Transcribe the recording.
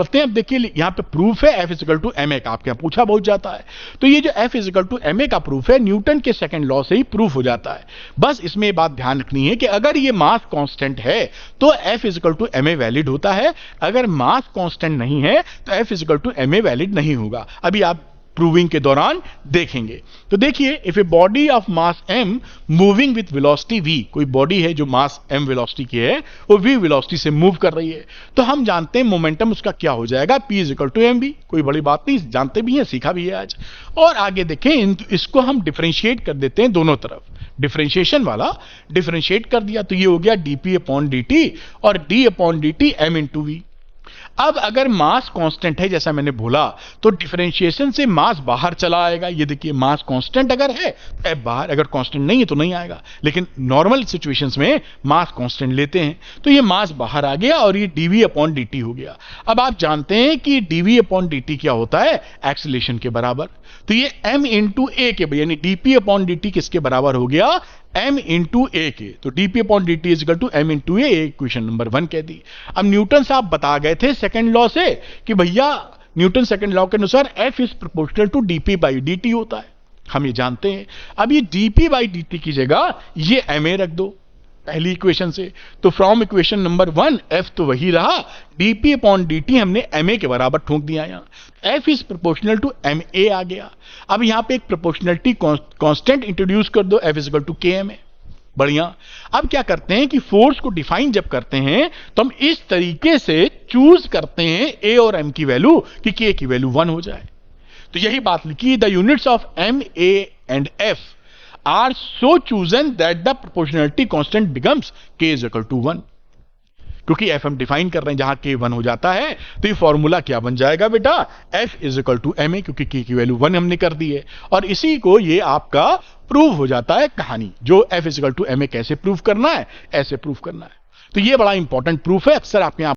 करते हैं। अब देखिए यहां पे प्रूफ है F is equal to m a का, आपके यहां पूछा बहुत जाता है। तो ये जो F is equal to m a का प्रूफ है न्यूटन के सेकंड लॉ से ही प्रूफ हो जाता है। बस इसमें ये बात ध्यान रखनी है कि अगर ये मास कांस्टेंट है तो F is equal to m a valid होता है, अगर मास कांस्टेंट नहीं है तो F is equal to m a valid नहीं होगा। अभी आप प्रूविंग के दौरान देखेंगे। तो देखिए, if a body of mass m moving with velocity v, कोई बॉडी है जो मास m वेलोसिटी की है, वो v वेलोसिटी से मूव कर रही है, तो हम जानते हैं मोमेंटम उसका क्या हो जाएगा, p is equal to m v. कोई बड़ी बात नहीं, जानते भी हैं, सीखा भी है आज। और आगे देखें, इसको हम डिफरेंशिएट कर देते हैं दोनों तरफ, डिफरेंशिएशन वाला डिफरेंशिएट कर दिया तो ये हो गया dp अपॉन dt और d upon dt m into v. अब अगर मास कांस्टेंट है जैसा मैंने बोला तो डिफरेंशिएशन से मास बाहर चला आएगा। ये देखिए, मास कांस्टेंट अगर है एफ बाहर, अगर कांस्टेंट नहीं है तो नहीं आएगा, लेकिन नॉर्मल सिचुएशंस में मास कांस्टेंट लेते हैं तो ये मास बाहर आ गया और ये dv अपॉन dt हो गया। अब आप जानते हैं कि dv अपॉन dt क्या होता है, एक्सीलरेशन के बराबर। तो ये m इंटू ए के, यानी dp अपॉन dt किसके बराबर हो गया, m इंटू ए के। तो dp upon dt is equal to m into a, equation number 1 कह दी। अब न्यूटन साहब बता गए थे सेकंड लॉ से कि भैया न्यूटन सेकंड लॉ के अनुसार f is proportional to dp by dt होता है, हम ये जानते हैं। अब ये dp बाई dt की जगह ये ma रख दो पहली इक्वेशन से, तो फ्रॉम इक्वेशन नंबर 1 f तो वही रहा, dp अपॉन dt हमने ma के बराबर ठोक दिया, यहां f is proportional to ma आ गया। अब यहां पे एक प्रोपोर्शनलिटी कांस्टेंट इंट्रोड्यूस कर दो, f is equal to kma। बढ़िया। अब क्या करते हैं कि फोर्स को डिफाइन जब करते हैं तो हम इस तरीके से चूज करते हैं a और m की वैल्यू कि k की वैल्यू 1 हो जाए। तो यही बात लिखी, the units of m, a and f are so chosen that the proportionality constant becomes k is equal to 1। क्योंकि f हम डिफाइन कर रहे हैं, जहां k 1 हो जाता है तो ये फॉर्मूला क्या बन जाएगा बेटा, f is equal to ma, क्योंकि k की वैल्यू 1 हमने कर दी है। और इसी को ये आपका प्रूव हो जाता है कहानी, जो f is equal to ma कैसे प्रूव करना है, ऐसे प्रूव करना है। तो ये बड़ा इंपॉर्टेंट प्रूफ है, अक्सर आपके